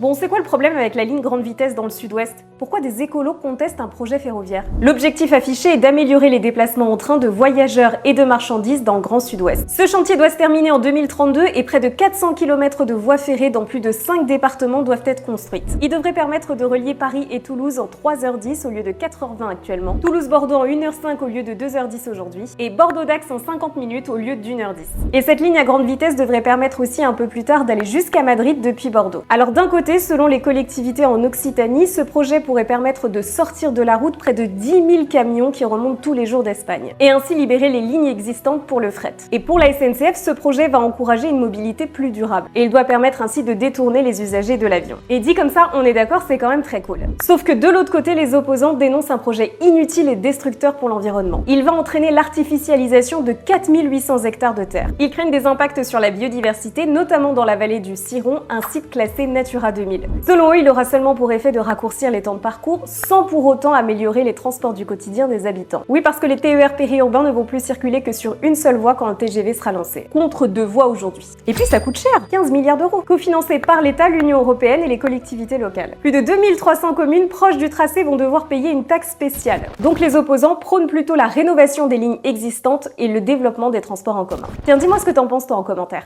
Bon, c'est quoi le problème avec la ligne grande vitesse dans le sud-ouest? Pourquoi des écolos contestent un projet ferroviaire? L'objectif affiché est d'améliorer les déplacements en train de voyageurs et de marchandises dans le Grand Sud-Ouest. Ce chantier doit se terminer en 2032 et près de 400 km de voies ferrées dans plus de 5 départements doivent être construites. Il devrait permettre de relier Paris et Toulouse en 3h10 au lieu de 4h20 actuellement, Toulouse-Bordeaux en 1h05 au lieu de 2h10 aujourd'hui, et Bordeaux-Dax en 50 minutes au lieu d'1h10. Et cette ligne à grande vitesse devrait permettre aussi un peu plus tard d'aller jusqu'à Madrid depuis Bordeaux. Alors d'un côté, selon les collectivités en Occitanie, ce projet pourrait permettre de sortir de la route près de 10 000 camions qui remontent tous les jours d'Espagne, et ainsi libérer les lignes existantes pour le fret. Et pour la SNCF, ce projet va encourager une mobilité plus durable, et il doit permettre ainsi de détourner les usagers de l'avion. Et dit comme ça, on est d'accord, c'est quand même très cool. Sauf que de l'autre côté, les opposants dénoncent un projet inutile et destructeur pour l'environnement. Il va entraîner l'artificialisation de 4800 hectares de terre. Ils craignent des impacts sur la biodiversité, notamment dans la vallée du Ciron, un site classé Natura 2000. Selon eux, il aura seulement pour effet de raccourcir les temps de parcours sans pour autant améliorer les transports du quotidien des habitants. Oui, parce que les TER périurbains ne vont plus circuler que sur une seule voie quand le TGV sera lancé, contre 2 voies aujourd'hui. Et puis ça coûte cher, 15 milliards d'euros, cofinancés par l'État, l'Union européenne et les collectivités locales. Plus de 2300 communes proches du tracé vont devoir payer une taxe spéciale. Donc les opposants prônent plutôt la rénovation des lignes existantes et le développement des transports en commun. Tiens, dis-moi ce que t'en penses toi en commentaire.